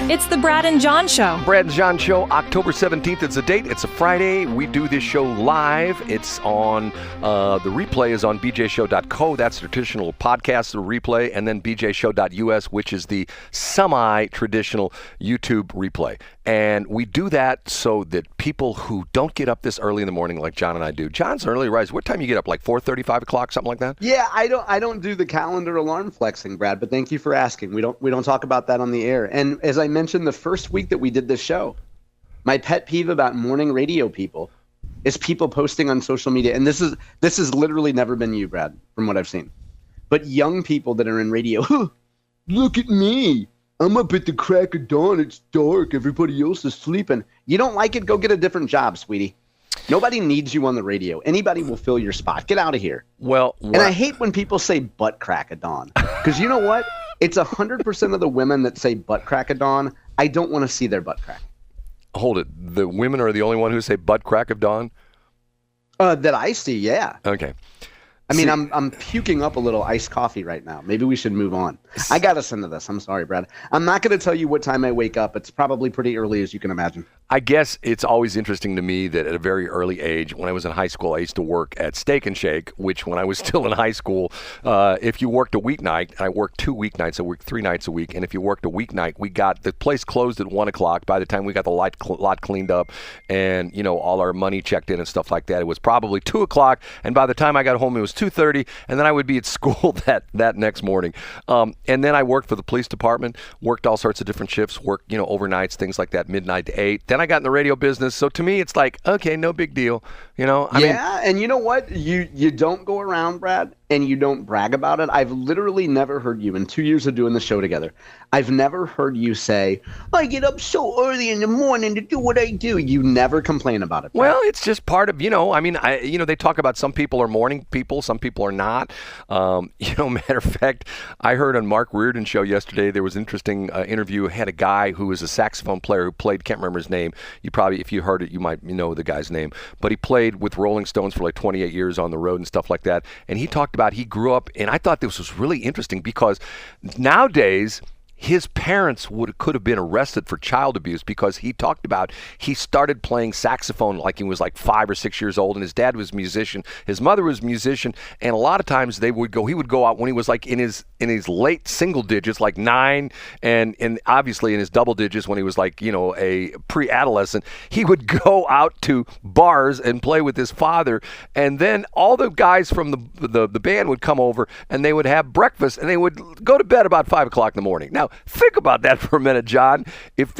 It's the Brad and John Show. Brad and John Show, October 17th. It's a date. It's a Friday. We do this show live. It's on, the replay is on bjshow.co. That's the traditional podcast, the replay, and then bjshow.us, which is the semi-traditional YouTube replay. And we do that so that people who don't get up this early in the morning like John and I do. John's an early rise. What time you get up? Like 4:30, 5 o'clock, something like that? Yeah, I don't do the calendar alarm flexing, Brad, but thank you for asking. We don't talk about that on the air. And as I mentioned the first week that we did this show, my pet peeve about morning radio people is people posting on social media, and this has literally never been you, Brad, from what I've seen. But young people that are in radio, look at me. I'm up at the crack of dawn. It's dark. Everybody else is sleeping. You don't like it? Go get a different job, sweetie. Nobody needs you on the radio. Anybody will fill your spot. Get out of here. Well, and I hate when people say butt crack of dawn, because you know what? It's 100% of the women that say butt crack of dawn. I don't want to see their butt crack. Hold it. The women are the only one who say butt crack of dawn? That I see, yeah. Okay. I mean, I'm puking up a little iced coffee right now. Maybe we should move on. I got us into this. I'm sorry, Brad. I'm not going to tell you what time I wake up. It's probably pretty early, as you can imagine. I guess it's always interesting to me that at a very early age, when I was in high school, I used to work at Steak and Shake, which when I was still in high school, if you worked a weeknight, I worked 2 weeknights, I worked 3 nights a week, and if you worked a weeknight, the place closed at 1 o'clock. By the time we got the lot cleaned up and, all our money checked in and stuff like that, it was probably 2 o'clock, and by the time I got home, it was 2:30, and then I would be at school that next morning. And then I worked for the police department, worked all sorts of different shifts, worked, overnights, things like that, midnight to 8. Then I got in the radio business. So to me, it's like, okay, no big deal. I mean, and you know what? You don't go around, Brad, and you don't brag about it. I've literally never heard you in 2 years of doing the show together. I've never heard you say, I get up so early in the morning to do what I do. You never complain about it, Brad. Well, it's just part of, they talk about some people are morning people, some people are not. Matter of fact, I heard on Mark Reardon's show yesterday, there was an interesting interview. Had a guy who was a saxophone player who played, can't remember his name. You probably, if you heard it, you might know the guy's name. But he played with Rolling Stones for like 28 years on the road and stuff like that. And he talked about he grew up, and I thought this was really interesting because nowadays his parents could have been arrested for child abuse, because he talked about he started playing saxophone like he was like 5 or 6 years old, and his dad was a musician, his mother was a musician, and a lot of times he would go out when he was like in his late single digits, like 9, and obviously in his double digits when he was like a pre-adolescent. He would go out to bars and play with his father, and then all the guys from the band would come over and they would have breakfast and they would go to bed about 5 o'clock in the morning. Now, think about that for a minute, John.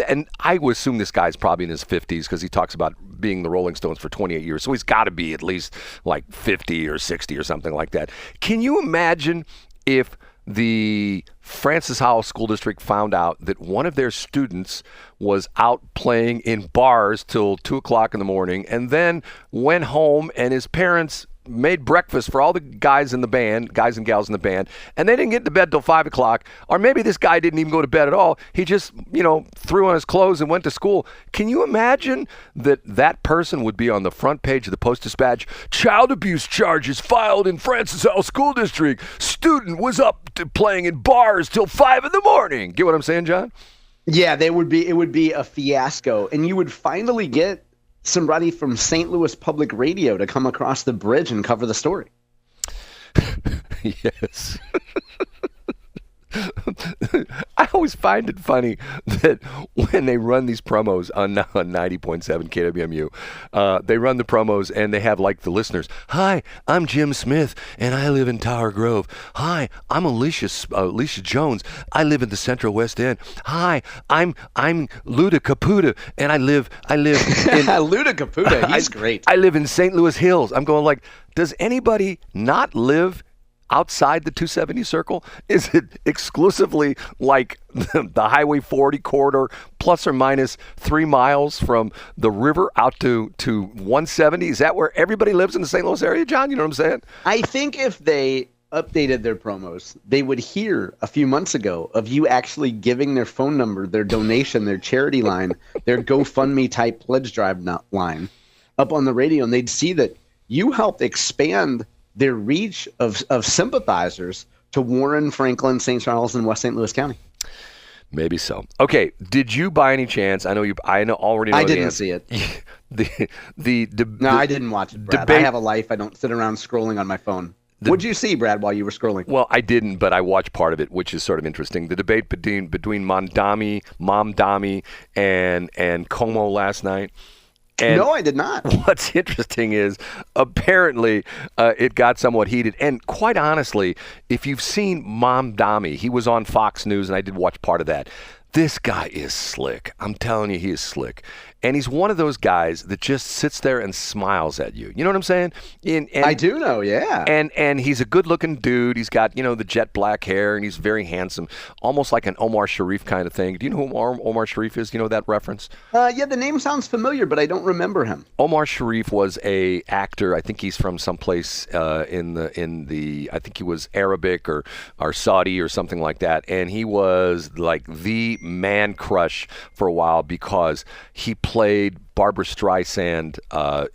And I would assume this guy's probably in his 50s, because he talks about being the Rolling Stones for 28 years. So he's got to be at least like 50 or 60 or something like that. Can you imagine if the Francis Howell School District found out that one of their students was out playing in bars till 2 o'clock in the morning, and then went home and his parents made breakfast for all the guys and gals in the band, and they didn't get to bed till 5 o'clock, or maybe this guy didn't even go to bed at all. He just, threw on his clothes and went to school. Can you imagine that person would be on the front page of the Post-Dispatch? Child abuse charges filed in Francis Howell School District. Student was up playing in bars till 5 in the morning. Get what I'm saying, John? Yeah, it would be a fiasco, and you would finally get somebody from St. Louis Public Radio to come across the bridge and cover the story. Yes. I always find it funny that when they run these promos on 90.7 KWMU, they run the promos and they have like the listeners. Hi, I'm Jim Smith and I live in Tower Grove. Hi, I'm Alicia Jones. I live in the Central West End. Hi, I'm Luda Caputa and I live in Luda Caputa. He's great. I live in St. Louis Hills. I'm going like, does anybody not live outside the 270 circle? Is it exclusively like the Highway 40 corridor, plus or minus 3 miles from the river out to 170? Is that where everybody lives in the St. Louis area, John? You know what I'm saying? I think if they updated their promos, they would hear a few months ago of you actually giving their phone number, their donation, their charity line, their GoFundMe type pledge drive line up on the radio, and they'd see that you helped expand their reach of sympathizers to Warren, Franklin, St. Charles, and West St. Louis County. Maybe so. Okay, did you by any chance? I already know. I didn't see it. No, I didn't watch it, Brad. I have a life. I don't sit around scrolling on my phone. What'd you see, Brad, while you were scrolling? Well, I didn't, but I watched part of it, which is sort of interesting. The debate between Mamdani, and Como last night. And no, I did not. What's interesting is apparently it got somewhat heated. And quite honestly, if you've seen Mamdani, he was on Fox News, and I did watch part of that. This guy is slick. I'm telling you, he is slick. And he's one of those guys that just sits there and smiles at you. You know what I'm saying? And I do know, yeah. And he's a good-looking dude. He's got, the jet black hair, and he's very handsome, almost like an Omar Sharif kind of thing. Do you know who Omar Sharif is? Do you know that reference? Yeah, the name sounds familiar, but I don't remember him. Omar Sharif was a actor. I think he's from someplace in the I think he was Arabic or Saudi or something like that. And he was like the man crush for a while because he played Barbra Streisand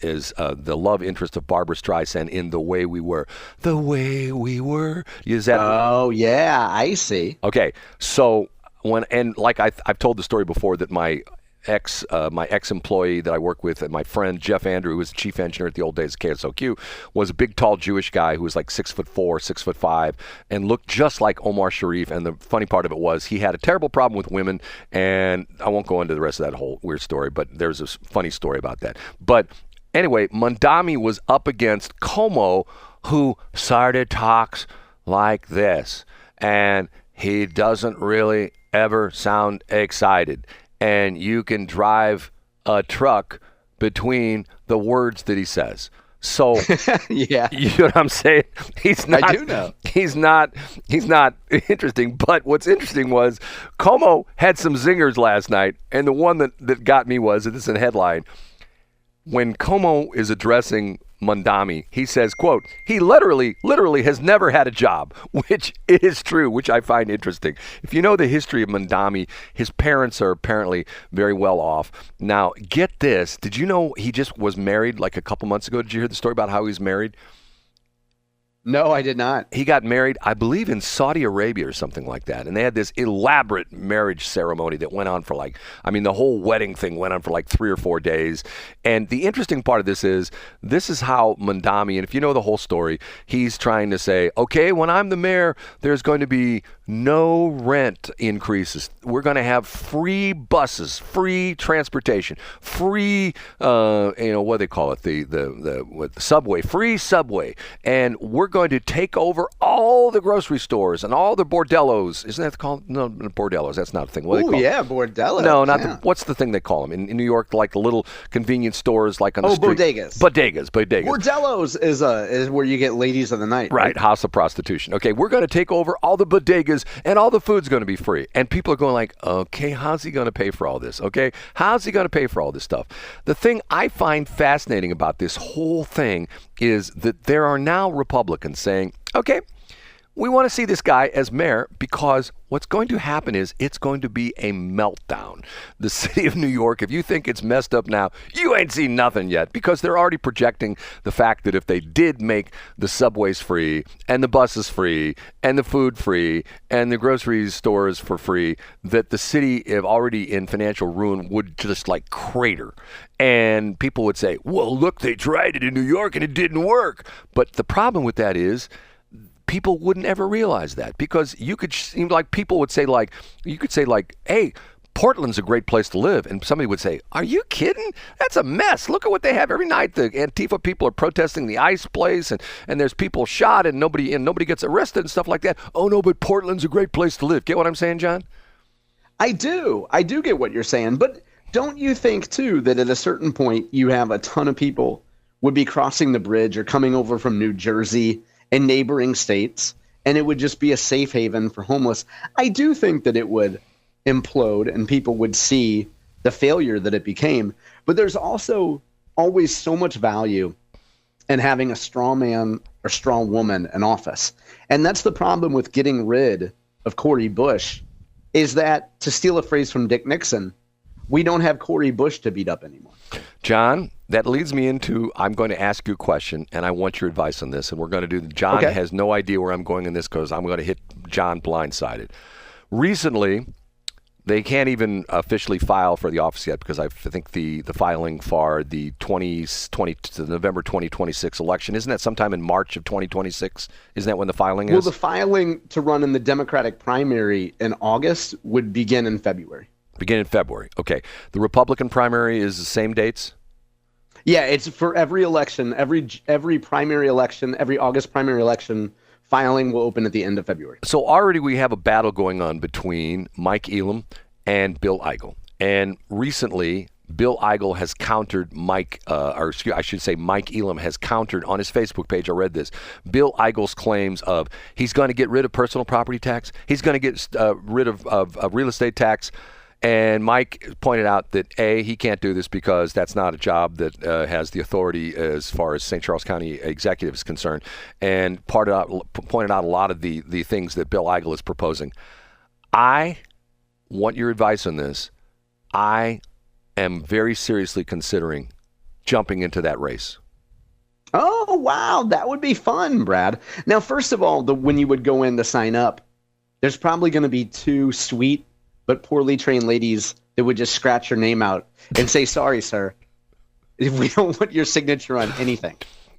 is the love interest of Barbra Streisand in The Way We Were. The Way We Were. Is that? Oh, yeah, I see. Okay, so I've told the story before that my ex-employee that I work with and my friend Jeff Andrew, who was the chief engineer at the old days of KSOQ, was a big, tall Jewish guy who was like 6'4", 6'5", and looked just like Omar Sharif. And the funny part of it was he had a terrible problem with women, and I won't go into the rest of that whole weird story, but there's a funny story about that. But anyway, Mamdani was up against Como, who sort of talks like this, and he doesn't really ever sound excited. And you can drive a truck between the words that he says. So, yeah, you know what I'm saying? I do know. He's not interesting. But what's interesting was Como had some zingers last night. And the one that got me was, and this is a headline, when Como is addressing Mamdani, he says, quote, he literally has never had a job, which is true, which I find interesting. If you know the history of Mamdani, his parents are apparently very well off. Now, get this. Did you know he just was married like a couple months ago? Did you hear the story about how he was married? No, I did not. He got married, I believe, in Saudi Arabia or something like that. And they had this elaborate marriage ceremony that went on for the whole wedding thing went on for like 3 or 4 days. And the interesting part of this is how Mamdani, and if you know the whole story, he's trying to say, okay, when I'm the mayor, there's going to be no rent increases. We're going to have free buses, free transportation, free, what do they call it? The subway, free subway. And we're going to take over all the grocery stores and all the bordellos. Isn't that called? No, bordellos. That's not a thing. What do they call yeah, bordellos. No, not yeah. what's the thing they call them in New York? Like the little convenience stores, like on the street. Bodegas. Bordellos is where you get ladies of the night. Right, house of prostitution. Okay, we're going to take over all the bodegas, and all the food's going to be free. And people are going like, okay, how's he going to pay for all this? Okay, how's he going to pay for all this stuff? The thing I find fascinating about this whole thing is that there are now Republicans saying, okay, we want to see this guy as mayor because what's going to happen is it's going to be a meltdown. The city of New York, if you think it's messed up now, you ain't seen nothing yet because they're already projecting the fact that if they did make the subways free and the buses free and the food free and the grocery stores for free, that the city already in financial ruin would just like crater. And people would say, well, look, they tried it in New York and it didn't work. But the problem with that is people wouldn't ever realize that because you could seem like people would say you could say hey, Portland's a great place to live. And somebody would say, are you kidding? That's a mess. Look at what they have every night. The Antifa people are protesting the ice place and there's people shot and nobody gets arrested and stuff like that. Oh no, but Portland's a great place to live. Get what I'm saying, John? I do get what you're saying. But don't you think too that at a certain point you have a ton of people would be crossing the bridge or coming over from New Jersey and neighboring states, and it would just be a safe haven for homeless? I do think that it would implode and people would see the failure that it became. But there's also always so much value in having a straw man or straw woman in office. And that's the problem with getting rid of Cori Bush, is that, to steal a phrase from Dick Nixon, we don't have Cori Bush to beat up anymore. John, that leads me into, I'm going to ask you a question, and I want your advice on this. And we're going to do, John has no idea where I'm going in this because I'm going to hit John blindsided. Recently, They can't even officially file for the office yet because I think the filing for the November 2026 election, isn't that sometime in March of 2026? Isn't that when the filing is? Well, the filing to run in the Democratic primary in August would begin in February. Begin in February. Okay. The Republican primary is the same dates? Yeah, it's for every election, every primary election, every August primary election, filing will open at the end of February. So already we have a battle going on between Mike Elam and Bill Eigel. And recently, Bill Eigel has countered Mike Elam has countered on his Facebook page. I read this. Bill Eigel's claims of he's going to get rid of personal property tax. He's going to get rid of real estate tax. And Mike pointed out that, A, he can't do this because that's not a job that has the authority as far as St. Charles County executive is concerned, and pointed out a lot of the things that Bill Eigel is proposing. I want your advice on this. I am very seriously considering jumping into that race. Oh, wow. That would be fun, Brad. Now, first of all, when you would go in to sign up, there's probably going to be two sweet but poorly trained ladies that would just scratch your name out and say, sorry, sir, we don't want your signature on anything.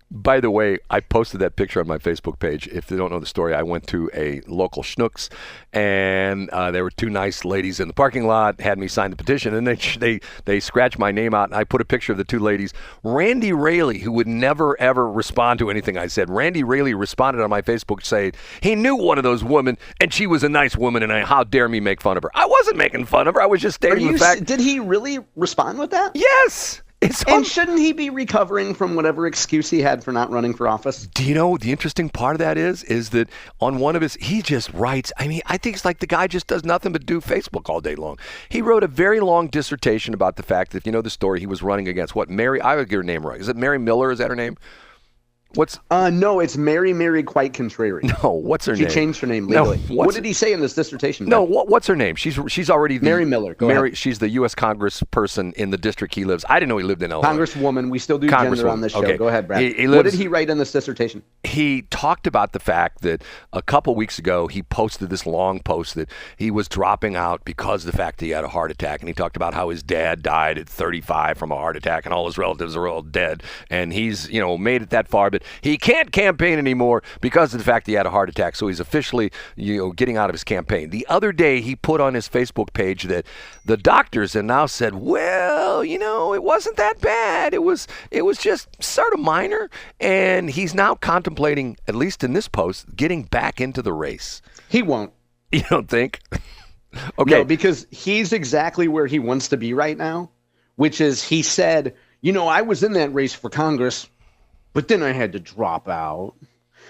By the way, I posted that picture on my Facebook page. If they don't know the story, I went to a local Schnucks, and there were two nice ladies in the parking lot, had me sign the petition, and they scratched my name out, and I put a picture of the two ladies. Randy Raley, who would never, ever respond to anything I said, Randy Raley responded on my Facebook saying he knew one of those women, and she was a nice woman, and how dare me make fun of her. I wasn't making fun of her. I was just stating the fact. Did he really respond with that? Yes. And shouldn't he be recovering from whatever excuse he had for not running for office? Do you know the interesting part of that is that on one of his, he just writes, I mean, I think it's like the guy just does nothing but do Facebook all day long. He wrote a very long dissertation about the fact that, the story he was running against, I would get her name right. Is it Mary Miller? Is that her name? No, it's Mary quite contrary. No, what's her name? She changed her name legally. No, what did he say in this dissertation? No, what's her name? She's already Mary Miller. Go ahead. She's the U.S. Congressperson in the district he lives. I didn't know he lived in Illinois. Congresswoman. We still do gender on this show. Okay. Go ahead, Brad. What did he write in this dissertation? He talked about the fact that a couple weeks ago he posted this long post that he was dropping out because of the fact that he had a heart attack, and he talked about how his dad died at 35 from a heart attack, and all his relatives are all dead, and he's made it that far, but he can't campaign anymore because of the fact that he had a heart attack. So he's officially getting out of his campaign. The other day he put on his Facebook page that the doctors have now said, well, it wasn't that bad. It was just sort of minor, and he's now contemplating, at least in this post, getting back into the race. He won't. You don't think? Okay. No, because he's exactly where he wants to be right now, which is he said, I was in that race for Congress, but then I had to drop out.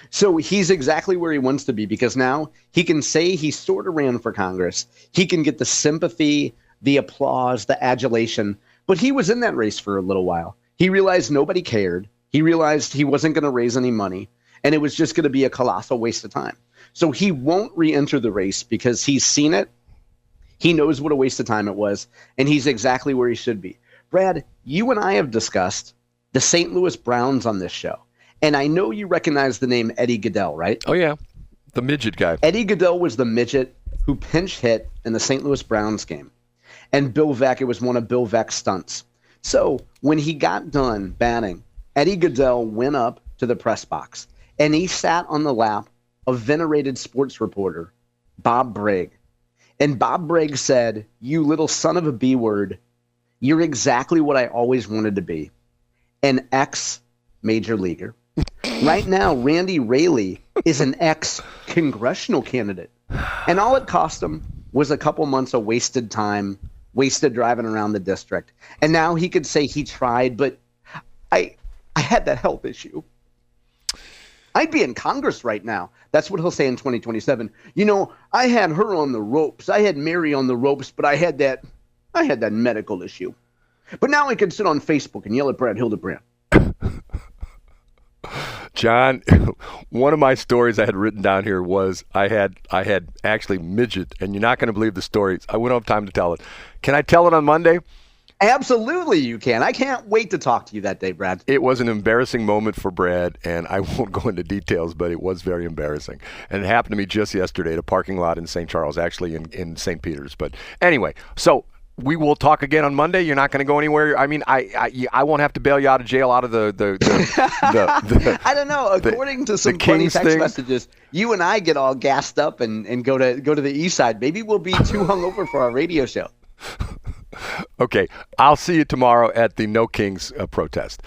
So he's exactly where he wants to be, because now he can say he sort of ran for Congress. He can get the sympathy, the applause, the adulation. But he was in that race for a little while. He realized nobody cared. He realized he wasn't going to raise any money, and it was just going to be a colossal waste of time. So he won't re-enter the race because he's seen it. He knows what a waste of time it was, and he's exactly where he should be. Brad, you and I have discussed the St. Louis Browns on this show. And I know you recognize the name Eddie Gaedel, right? Oh, yeah. The midget guy. Eddie Gaedel was the midget who pinch hit in the St. Louis Browns game. And Bill Veeck, it was one of Bill Veeck's stunts. So when he got done batting, Eddie Gaedel went up to the press box, and he sat on the lap of venerated sports reporter Bob Brigg. And Bob Brigg said, "You little son of a B word, you're exactly what I always wanted to be. An ex-major leaguer." Right now, Randy Raley is an ex-congressional candidate. And all it cost him was a couple months of wasted time, wasted driving around the district. And now he could say he tried, but I had that health issue. I'd be in Congress right now. That's what he'll say in 2027. I had her on the ropes. I had Mary on the ropes, but I had that medical issue. But now I can sit on Facebook and yell at Brad Hildebrand. John, one of my stories I had written down here was I had actually midget, and you're not going to believe the story. I wouldn't have time to tell it. Can I tell it on Monday? Absolutely, you can. I can't wait to talk to you that day, Brad. It was an embarrassing moment for Brad, and I won't go into details, but it was very embarrassing. And it happened to me just yesterday at a parking lot in St. Charles, actually in St. Peter's. But anyway, so we will talk again on Monday. You're not going to go anywhere. I mean, I won't have to bail you out of jail out of the I don't know. According to some funny text messages, you and I get all gassed up and go to the east side. Maybe we'll be too hungover for our radio show. Okay, I'll see you tomorrow at the No Kings protest.